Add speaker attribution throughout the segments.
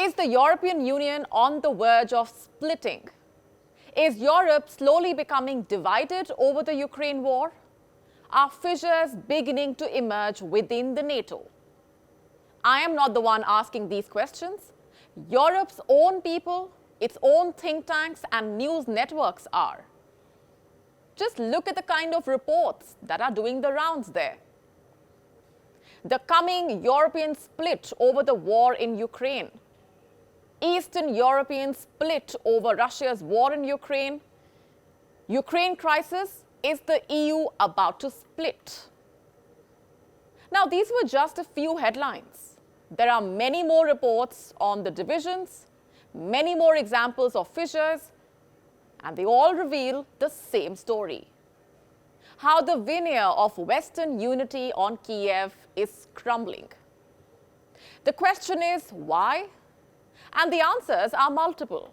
Speaker 1: Is the European Union on the verge of splitting? Is Europe slowly becoming divided over the Ukraine war? Are fissures beginning to emerge within the NATO? I am not the one asking these questions. Europe's own people, its own think tanks and news networks are. Just look at the kind of reports that are doing the rounds there. The coming European split over the war in Ukraine. Eastern Europeans split over Russia's war in Ukraine. Ukraine crisis, is the EU about to split? Now, these were just a few headlines. There are many more reports on the divisions, many more examples of fissures, and they all reveal the same story. How the veneer of Western unity on Kiev is crumbling. The question is why? And the answers are multiple.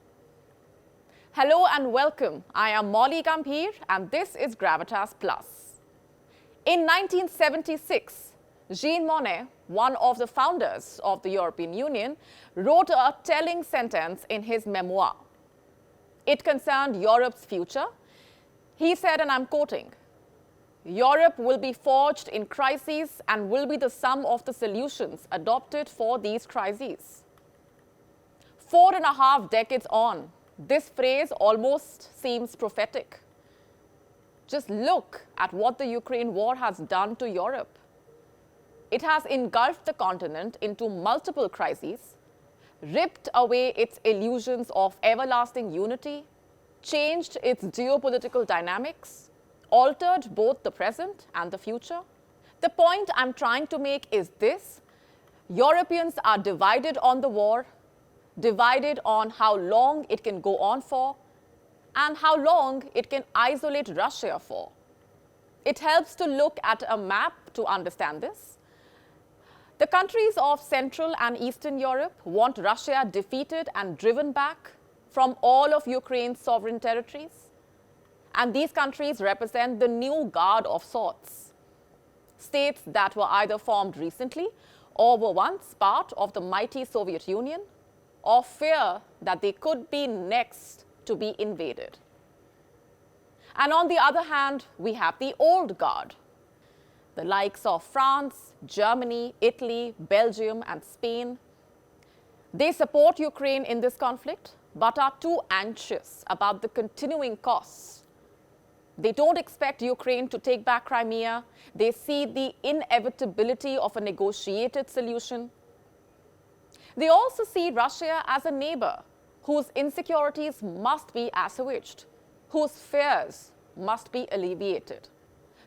Speaker 1: Hello and welcome. I am Gambhir and this is Gravitas Plus. In 1976, Jean Monnet, one of the founders of the European Union, wrote a telling sentence in his memoir. It concerned Europe's future. He said, and I'm quoting, "Europe will be forged in crises and will be the sum of the solutions adopted for these crises." 4.5 decades on, this phrase almost seems prophetic. Just look at what the Ukraine war has done to Europe. It has engulfed the continent into multiple crises, ripped away its illusions of everlasting unity, changed its geopolitical dynamics, altered both the present and the future. The point I'm trying to make is this: Europeans are divided on the war, divided on how long it can go on for, and how long it can isolate Russia for. It helps to look at a map to understand this. The countries of Central and Eastern Europe want Russia defeated and driven back from all of Ukraine's sovereign territories. And these countries represent the new guard of sorts. States that were either formed recently or were once part of the mighty Soviet Union, or fear that they could be next to be invaded. And on the other hand, we have the old guard, the likes of France, Germany, Italy, Belgium, and Spain. They support Ukraine in this conflict, but are too anxious about the continuing costs. They don't expect Ukraine to take back Crimea. They see the inevitability of a negotiated solution. They also see Russia as a neighbor whose insecurities must be assuaged, whose fears must be alleviated.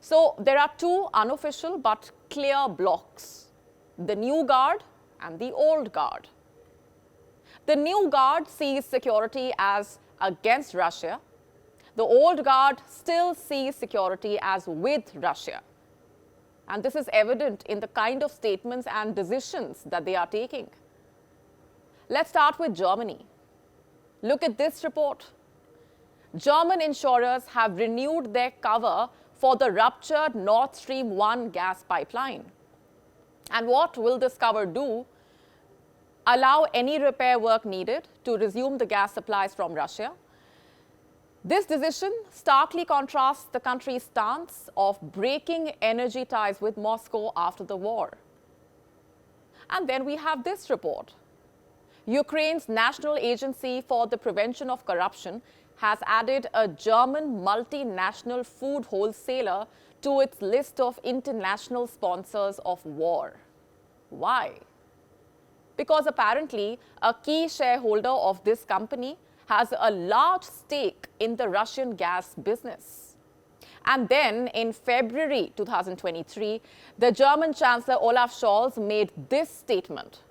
Speaker 1: So there are two unofficial but clear blocks: the new guard and the old guard. The new guard sees security as against Russia. The old guard still sees security as with Russia. And this is evident in the kind of statements and decisions that they are taking. Let's start with Germany. Look at this report. German insurers have renewed their cover for the ruptured Nord Stream 1 gas pipeline. And what will this cover do? Allow any repair work needed to resume the gas supplies from Russia. This decision starkly contrasts the country's stance of breaking energy ties with Moscow after the war. And then we have this report. Ukraine's National Agency for the Prevention of Corruption has added a German multinational food wholesaler to its list of international sponsors of war. Why? Because apparently a key shareholder of this company has a large stake in the Russian gas business. And then in February 2023, the German Chancellor Olaf Scholz made this statement.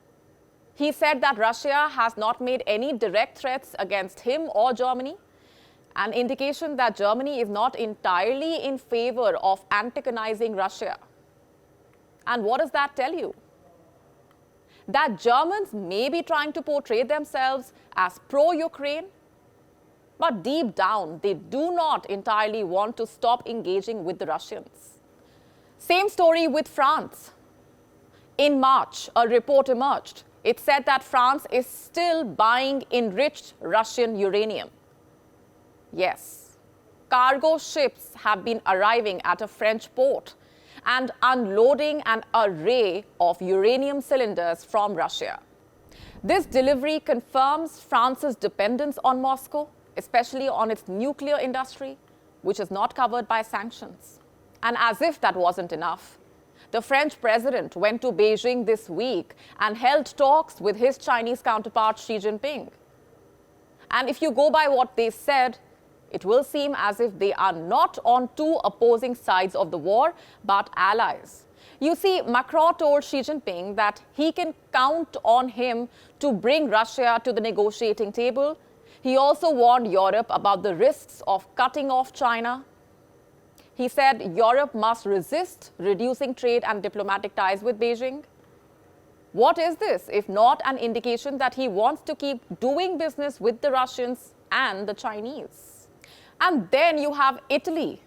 Speaker 1: He said that Russia has not made any direct threats against him or Germany, an indication that Germany is not entirely in favor of antagonizing Russia. And what does that tell you? That Germans may be trying to portray themselves as pro-Ukraine, but deep down, they do not entirely want to stop engaging with the Russians. Same story with France. In March, a report emerged. It said that France is still buying enriched Russian uranium. Yes, cargo ships have been arriving at a French port and unloading an array of uranium cylinders from Russia. This delivery confirms France's dependence on Moscow, especially on its nuclear industry, which is not covered by sanctions. And as if that wasn't enough, the French president went to Beijing this week and held talks with his Chinese counterpart Xi Jinping. And if you go by what they said, it will seem as if they are not on two opposing sides of the war, but allies. You see, Macron told Xi Jinping that he can count on him to bring Russia to the negotiating table. He also warned Europe about the risks of cutting off China. He said Europe must resist reducing trade and diplomatic ties with Beijing. What is this if not an indication that he wants to keep doing business with the Russians and the Chinese? And then you have Italy.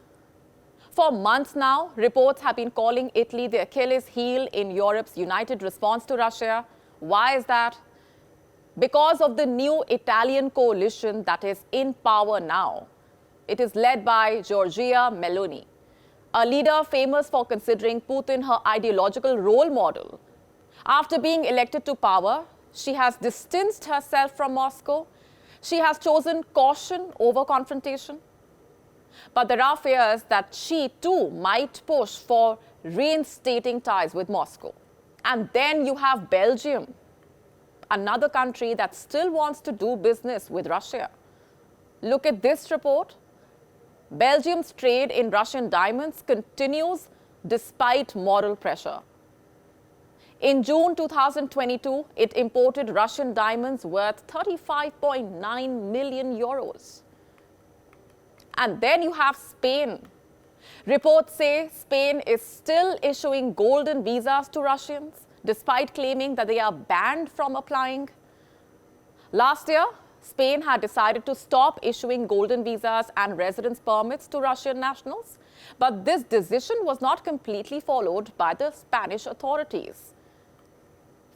Speaker 1: For months now, reports have been calling Italy the Achilles heel in Europe's united response to Russia. Why is that? Because of the new Italian coalition that is in power now. It is led by Giorgia Meloni, a leader famous for considering Putin her ideological role model. After being elected to power, she has distanced herself from Moscow. She has chosen caution over confrontation. But there are fears that she too might push for reinstating ties with Moscow. And then you have Belgium, another country that still wants to do business with Russia. Look at this report. Belgium's trade in Russian diamonds continues despite moral pressure. In June 2022, it imported Russian diamonds worth 35.9 million euros. And then you have Spain. Reports say Spain is still issuing golden visas to Russians, despite claiming that they are banned from applying. Last year, Spain had decided to stop issuing golden visas and residence permits to Russian nationals, but this decision was not completely followed by the Spanish authorities.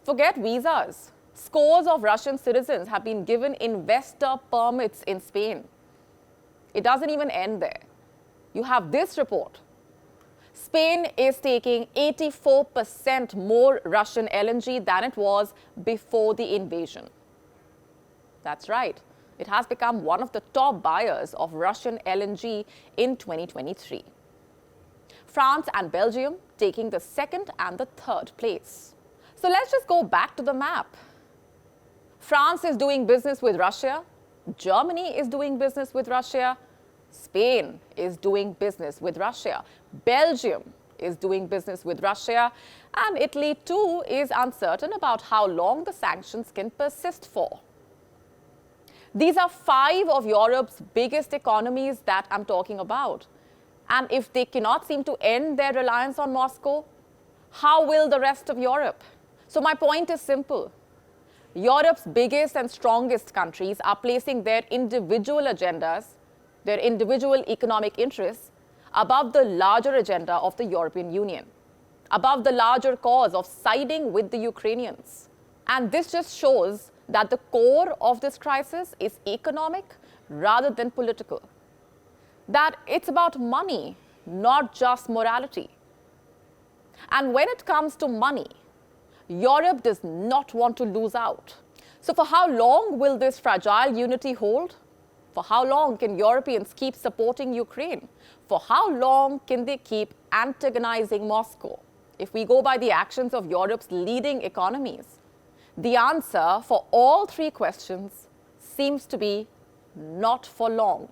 Speaker 1: Forget visas. Scores of Russian citizens have been given investor permits in Spain. It doesn't even end there. You have this report. Spain is taking 84% more Russian LNG than it was before the invasion. That's right. It has become one of the top buyers of Russian LNG in 2023. France and Belgium taking the second and the third place. So let's just go back to the map. France is doing business with Russia. Germany is doing business with Russia. Spain is doing business with Russia. Belgium is doing business with Russia. And Italy too is uncertain about how long the sanctions can persist for. These are 5 of Europe's biggest economies that I'm talking about. And if they cannot seem to end their reliance on Moscow, how will the rest of Europe? So my point is simple. Europe's biggest and strongest countries are placing their individual agendas, their individual economic interests, above the larger agenda of the European Union, above the larger cause of siding with the Ukrainians. And this just shows that the core of this crisis is economic rather than political. That it's about money, not just morality. And when it comes to money, Europe does not want to lose out. So for how long will this fragile unity hold? For how long can Europeans keep supporting Ukraine? For how long can they keep antagonizing Moscow? If we go by the actions of Europe's leading economies, the answer for all 3 questions seems to be not for long.